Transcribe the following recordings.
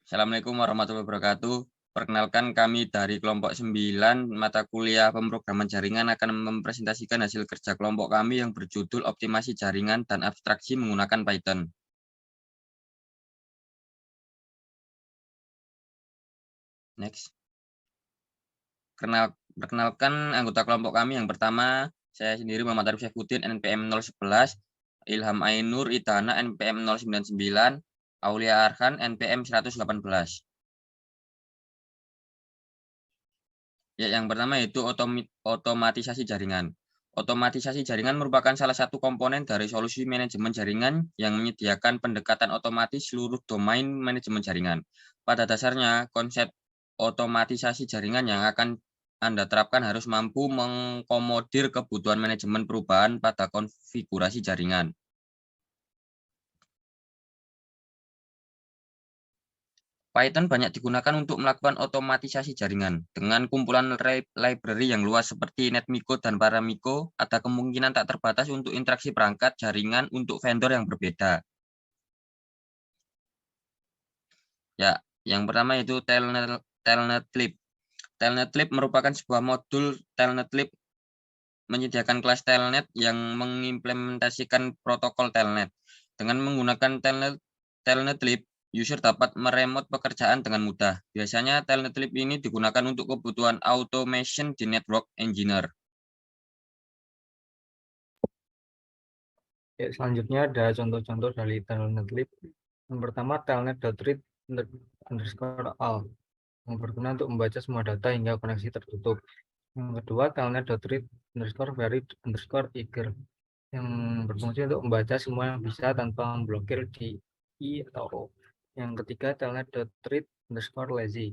Assalamualaikum warahmatullahi wabarakatuh. Perkenalkan kami dari kelompok 9 mata kuliah pemrograman jaringan akan mempresentasikan hasil kerja kelompok kami yang berjudul optimasi jaringan dan abstraksi menggunakan Python. Next. Perkenalkan anggota kelompok kami yang pertama, saya sendiri Muhammad Arif Saifuddin NPM 011, Ilham Ainur Idana NPM 099, Aulia Arhan NPM 118. Ya, yang pertama yaitu otomatisasi jaringan. Otomatisasi jaringan merupakan salah satu komponen dari solusi manajemen jaringan yang menyediakan pendekatan otomatis seluruh domain manajemen jaringan. Pada dasarnya, konsep otomatisasi jaringan yang akan Anda terapkan harus mampu mengkomodir kebutuhan manajemen perubahan pada konfigurasi jaringan. Python banyak digunakan untuk melakukan otomatisasi jaringan. Dengan kumpulan library yang luas seperti NetMiko dan Paramiko, ada kemungkinan tak terbatas untuk interaksi perangkat jaringan untuk vendor yang berbeda. Ya, yang pertama itu Telnetlib. Telnetlib merupakan sebuah modul Telnetlib menyediakan kelas Telnet yang mengimplementasikan protokol Telnet. Dengan menggunakan Telnetlib, user dapat meremote pekerjaan dengan mudah. Biasanya Telnetlib ini digunakan untuk kebutuhan automation di network engineer. Ya, selanjutnya ada contoh-contoh dari Telnetlib. Yang pertama, telnet.read _all yang berguna untuk membaca semua data hingga koneksi tertutup. Yang kedua, telnet.read _varied _eager yang berfungsi untuk membaca semua yang bisa tanpa memblokir di I atau O. Yang ketiga, telnet.read _lazy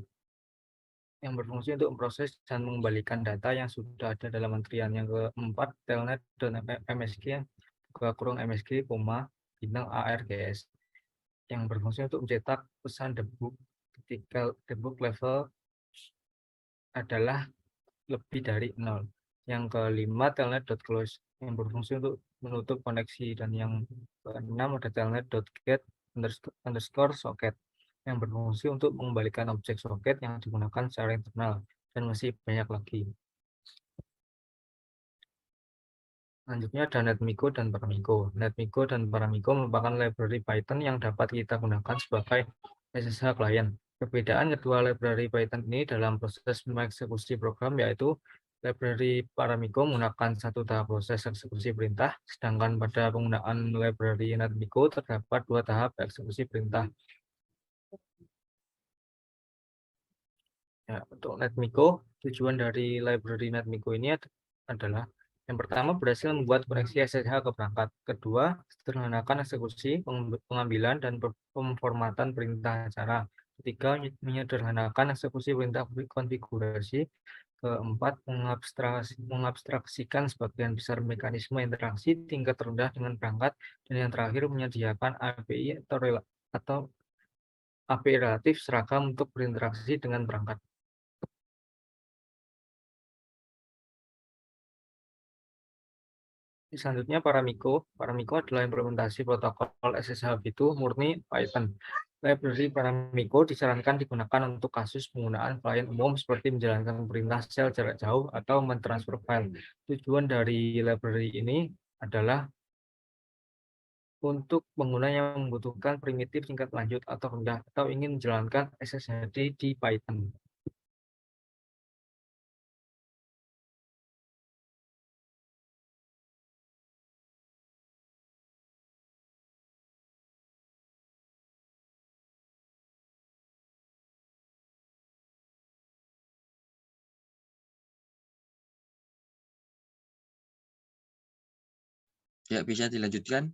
yang berfungsi untuk memproses dan mengembalikan data yang sudah ada dalam antrian. Yang keempat, telnet.msg (msg, bintang ARGS) yang berfungsi untuk mencetak pesan debug ketika debug level adalah lebih dari 0. Yang kelima, telnet.close yang berfungsi untuk menutup koneksi. Dan yang keenam ada telnet.get _socket yang berfungsi untuk mengembalikan objek soket yang digunakan secara internal, dan masih banyak lagi. Selanjutnya ada NetMiko dan Paramiko. NetMiko dan Paramiko merupakan library Python yang dapat kita gunakan sebagai SSH client. Perbedaan kedua library Python ini dalam proses mengeksekusi program, yaitu library Paramiko menggunakan satu tahap proses eksekusi perintah, sedangkan pada penggunaan library NetMiko terdapat dua tahap eksekusi perintah. Ya, untuk NetMiko, tujuan dari library NetMiko ini adalah yang pertama, berhasil membuat koneksi SSH ke perangkat. Kedua, sederhanakan eksekusi, pengambilan, dan pemformatan perintah acara. Ketiga, menyederhanakan eksekusi perintah konfigurasi. Keempat, mengabstraksikan sebagian besar mekanisme interaksi tingkat rendah dengan perangkat. Dan yang terakhir, menyediakan atau API relatif seragam untuk berinteraksi dengan perangkat. Selanjutnya Paramiko. Paramiko adalah implementasi protokol SSH itu murni Python. Library Paramiko disarankan digunakan untuk kasus penggunaan klien umum seperti menjalankan perintah shell jarak jauh atau mentransfer file. Tujuan dari library ini adalah untuk pengguna yang membutuhkan primitif tingkat lanjut atau rendah atau ingin menjalankan SSH di Python. Ya, bisa dilanjutkan.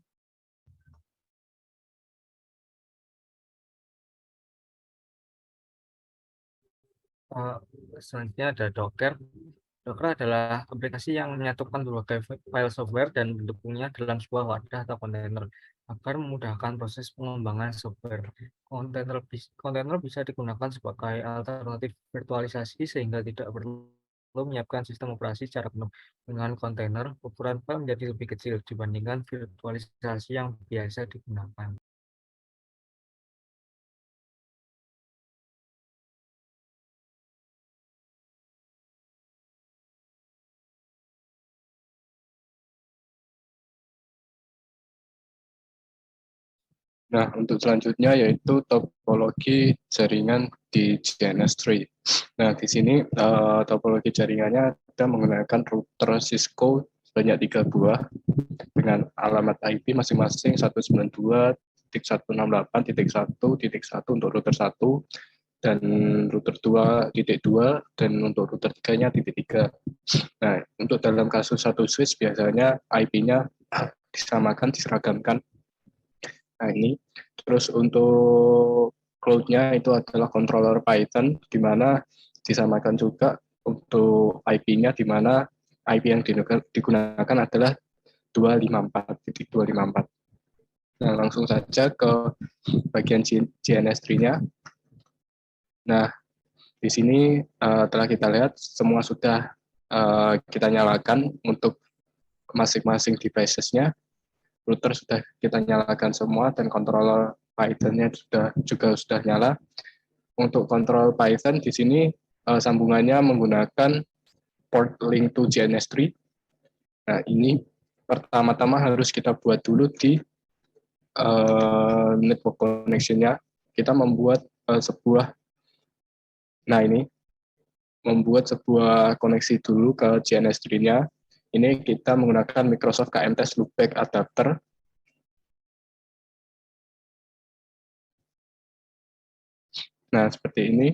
Selanjutnya ada Docker. Docker adalah aplikasi yang menyatukan berbagai file software dan mendukungnya dalam sebuah wadah atau kontainer agar memudahkan proses pengembangan software. Kontainer bisa digunakan sebagai alternatif virtualisasi sehingga tidak perlu menyiapkan sistem operasi secara penuh. Dengan kontainer, ukuran file menjadi lebih kecil dibandingkan virtualisasi yang biasa digunakan. Nah, untuk selanjutnya yaitu topologi jaringan di GNS3. Nah, di sini topologi jaringannya kita menggunakan router Cisco sebanyak 3 buah dengan alamat IP masing-masing 192.168.1.1 untuk router 1 dan router 2.2 dan untuk router 3-nya .3. Nah, untuk dalam kasus satu switch biasanya IP-nya disamakan, diseragamkan. Nah, ini. Terus untuk cloud-nya itu adalah controller Python, di mana disamakan juga untuk IP-nya, di mana IP yang digunakan adalah 254.254. Nah, langsung saja ke bagian GNS3-nya. Nah, di sini telah kita lihat semua sudah kita nyalakan untuk masing-masing devices-nya. Router sudah kita nyalakan semua dan controller Python-nya juga sudah nyala. Untuk kontrol Python di sini sambungannya menggunakan port link to GNS3. Nah, ini pertama-tama harus kita buat dulu di network connection-nya. Kita membuat membuat sebuah koneksi dulu ke GNS3-nya. Ini kita menggunakan Microsoft KMTest Loopback Adapter. Nah, seperti ini.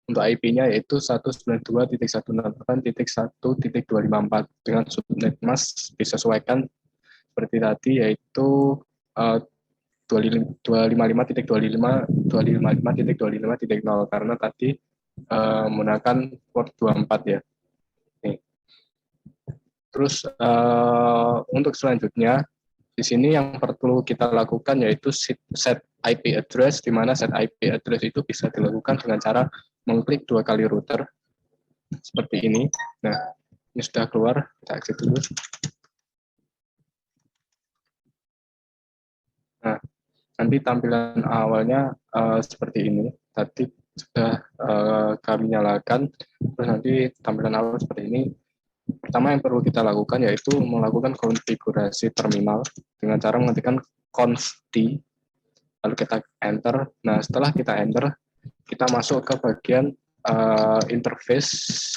Untuk IP-nya yaitu 192.168.1.254 dengan subnet mask disesuaikan seperti tadi yaitu 255.25.255.0 karena tadi menggunakan port 24 ya. Nih. Terus untuk selanjutnya di sini yang perlu kita lakukan yaitu set IP address, di mana set IP address itu bisa dilakukan dengan cara mengklik 2 kali router seperti ini. Nah, ini sudah keluar, kita exit dulu. Nah, nanti tampilan awalnya seperti ini. Tadi sudah kami nyalakan, terus nanti tampilan awal seperti ini. Pertama yang perlu kita lakukan yaitu melakukan konfigurasi terminal dengan cara mengetikkan conf t, lalu kita enter. Nah, setelah kita enter, kita masuk ke bagian interface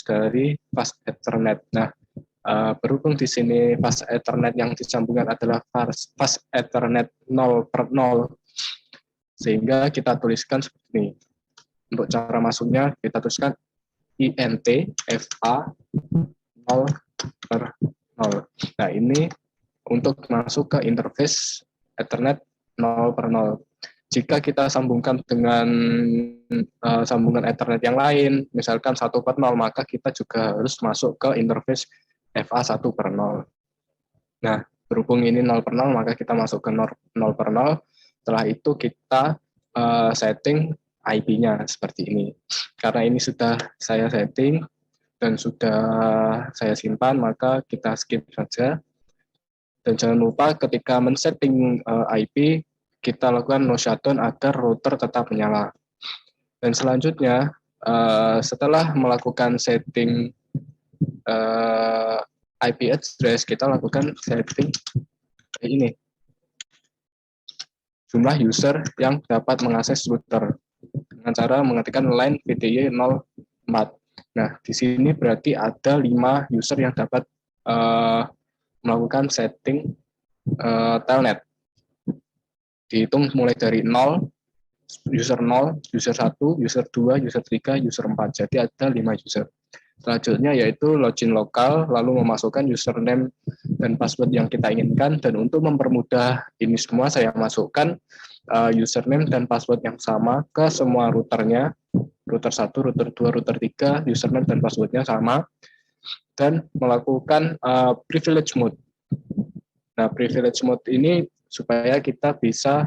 dari fast Ethernet. Nah, berhubung di sini fast Ethernet yang disambungkan adalah fast Ethernet 0/0, sehingga kita tuliskan seperti ini. Untuk cara masuknya kita tuliskan INT FA 0/0. Nah, ini untuk masuk ke interface Ethernet 0/0. Jika kita sambungkan dengan sambungan Ethernet yang lain, misalkan 1/0, maka kita juga harus masuk ke interface FA 1/0. Nah, berhubung ini 0/0, maka kita masuk ke 0/0. Setelah itu kita setting IP-nya seperti ini. Karena ini sudah saya setting dan sudah saya simpan, maka kita skip saja. Dan jangan lupa ketika men-setting IP, kita lakukan no shutdown agar router tetap menyala. Dan selanjutnya, setelah melakukan setting IP address, kita lakukan setting ini. Jumlah user yang dapat mengakses router dengan cara mengetikkan line VDY 04. Nah, di sini berarti ada 5 user yang dapat melakukan setting telnet. Dihitung mulai dari 0, user 0, user 1, user 2, user 3, user 4. Jadi ada 5 user. Selanjutnya yaitu login lokal, lalu memasukkan username dan password yang kita inginkan. Dan untuk mempermudah ini semua, saya masukkan username dan password yang sama ke semua routernya. Router 1, router 2, router 3, username dan passwordnya sama. Dan melakukan privilege mode. Nah, privilege mode ini supaya kita bisa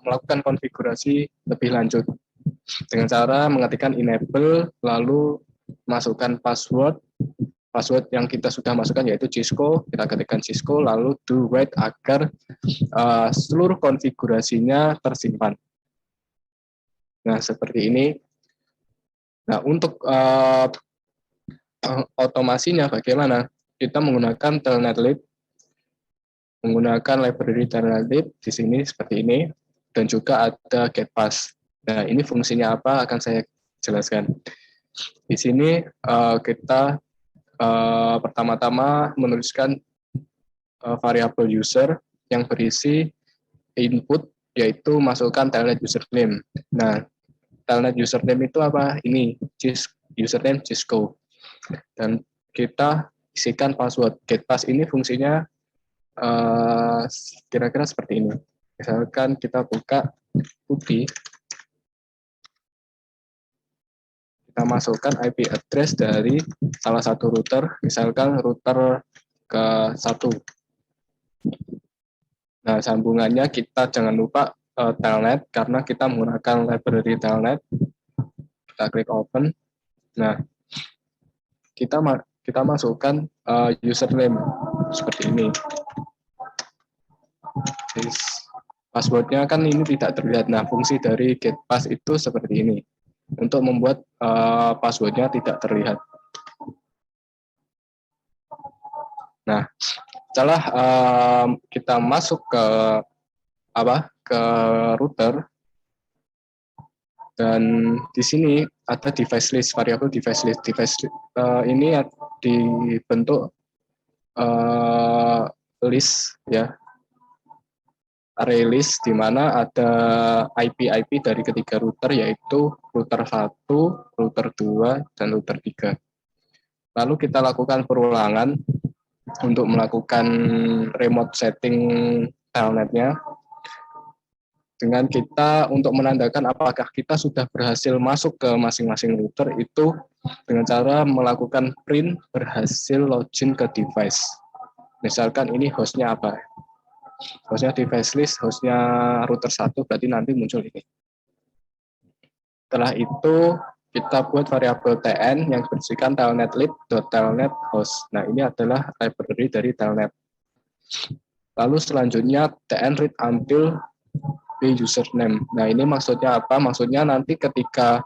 melakukan konfigurasi lebih lanjut dengan cara mengetikkan enable, lalu masukkan password yang kita sudah masukkan yaitu Cisco, kita ketikkan Cisco, lalu do wait agar seluruh konfigurasinya tersimpan. Nah, seperti ini. Nah, untuk otomasinya bagaimana? Kita menggunakan telnet lib. menggunakan library telnet di sini seperti ini, dan juga ada getPass. Nah, ini fungsinya apa akan saya jelaskan. Di sini kita pertama-tama menuliskan variabel user yang berisi input, yaitu masukkan telnet username. Nah, telnet username itu apa? Ini username Cisco. Dan kita isikan password. Getpass ini fungsinya kira-kira seperti ini. Misalkan kita buka putih, kita masukkan IP address dari salah satu router, misalkan router ke-1. Nah, sambungannya kita jangan lupa telnet, karena kita menggunakan library telnet. Kita klik open. Nah, kita masukkan username seperti ini. Passwordnya kan ini tidak terlihat. Nah, fungsi dari getPass itu seperti ini, untuk membuat passwordnya tidak terlihat. Nah, setelah kita masuk ke router, dan di sini ada device list, variabel device list. Ini dibentuk list ya, array list, di mana ada IP dari ketiga router, yaitu router 1, router 2, dan router 3. Lalu kita lakukan perulangan untuk melakukan remote setting telnetnya, dengan kita untuk menandakan apakah kita sudah berhasil masuk ke masing-masing router itu dengan cara melakukan print berhasil login ke device. Misalkan ini hostnya apa? Hostnya device list, hostnya router 1, berarti nanti muncul ini. Setelah itu kita buat variabel tn yang berisikan telnet_lib.telnet host. Nah, ini adalah library dari telnet. Lalu selanjutnya tn read until the username. Nah, ini maksudnya apa? Maksudnya nanti ketika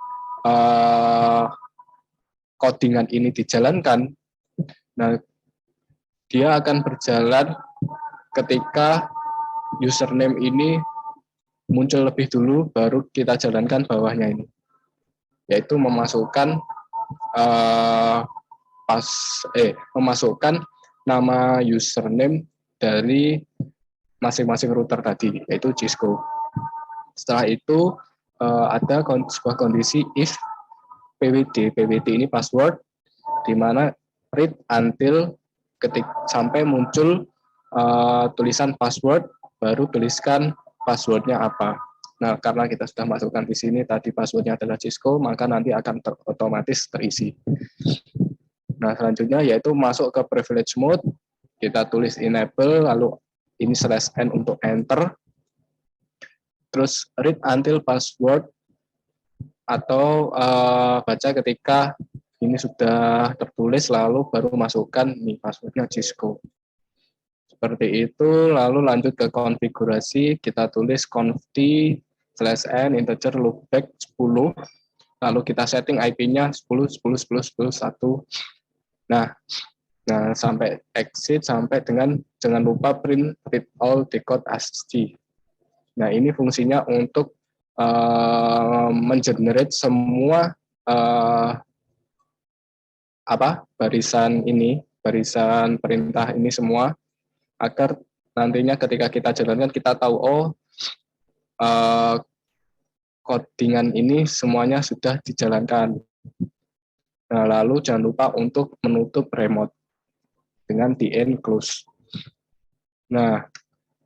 codingan ini dijalankan, nah dia akan berjalan ketika username ini muncul lebih dulu, baru kita jalankan bawahnya ini, yaitu memasukkan memasukkan nama username dari masing-masing router tadi, yaitu Cisco. Setelah itu ada sebuah kondisi if pwd. Pwd ini password, di mana read until sampai muncul tulisan password, baru tuliskan passwordnya apa. Nah, karena kita sudah masukkan di sini tadi passwordnya adalah Cisco, maka nanti akan otomatis terisi. Nah, selanjutnya yaitu masuk ke privilege mode, kita tulis enable, lalu ini /n untuk enter, terus read until password, atau baca ketika ini sudah tertulis, lalu baru masukkan nih passwordnya Cisco. Seperti itu. Lalu lanjut ke konfigurasi, kita tulis conft/n integer loopback 10, lalu kita setting IP-nya 10.10.10.10.1. Nah, sampai exit, sampai dengan jangan lupa print read all decode ASCII. Nah, ini fungsinya untuk mengenerate semua barisan perintah ini semua, agar nantinya ketika kita jalankan kita tahu codingan ini semuanya sudah dijalankan. Nah, lalu jangan lupa untuk menutup remote dengan tn close. Nah,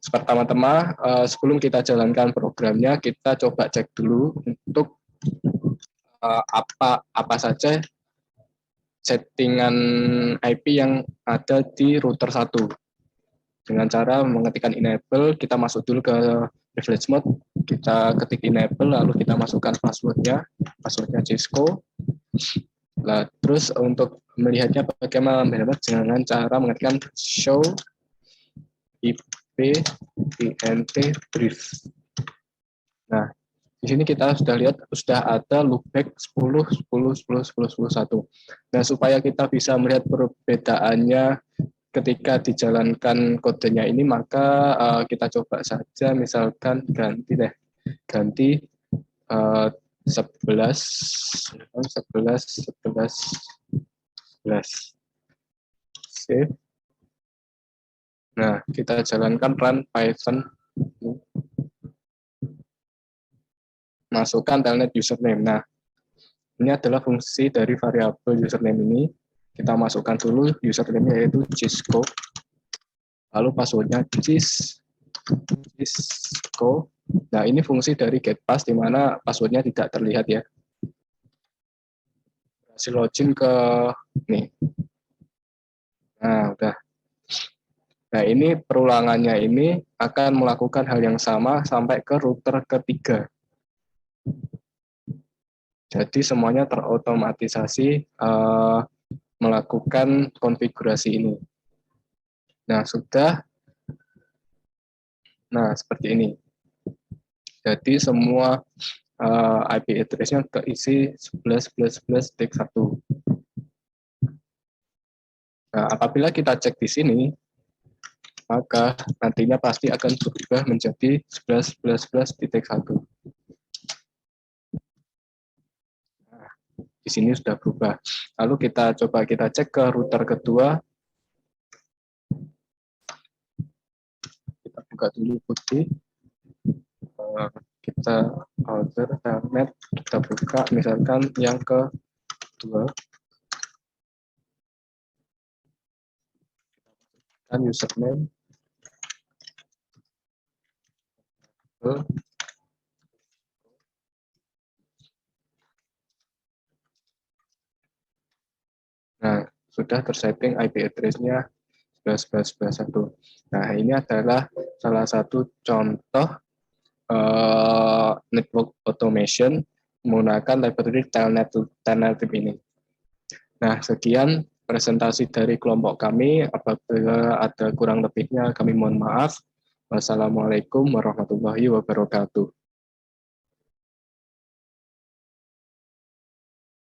pertama-tama sebelum kita jalankan programnya, kita coba cek dulu untuk apa saja settingan IP yang ada di router 1. Dengan cara mengetikkan enable, kita masuk dulu ke privilege mode, kita ketik enable, lalu kita masukkan passwordnya Cisco. Nah, terus untuk melihatnya bagaimana, dengan cara mengetikkan show IP int brief. Nah, di sini kita sudah lihat sudah ada loopback 10.10.10.10.11. Nah, supaya kita bisa melihat perbedaannya ketika dijalankan kodenya ini, maka kita coba saja, misalkan ganti 11, 11. Save. Nah, kita jalankan run Python. Masukkan telnet username. Nah, ini adalah fungsi dari variabel username ini. Kita masukkan dulu username yaitu Cisco. Lalu passwordnya Cisco. Nah, ini fungsi dari getPass di mana passwordnya tidak terlihat ya. Hasil login ke nih. Nah, udah. Nah, ini perulangannya ini akan melakukan hal yang sama sampai ke router ketiga. Jadi semuanya terotomatisasi melakukan konfigurasi ini. Nah, sudah. Nah, seperti ini. Jadi semua IP address-nya keisi 11.11.11.1. Nah, apabila kita cek di sini, maka nantinya pasti akan berubah menjadi 11.11.11.1. Nah, di sini sudah berubah. Lalu kita coba cek ke router kedua. Kita buka dulu putih. Kita order telnet, kita buka misalkan yang kedua. Dan username. Nah, sudah tersetting IP address-nya 11.11.11.1. Nah, ini adalah salah satu contoh network automation menggunakan library telnet ini. Nah, sekian presentasi dari kelompok kami. Apabila ada kurang lebihnya, kami mohon maaf. Wassalamualaikum warahmatullahi wabarakatuh.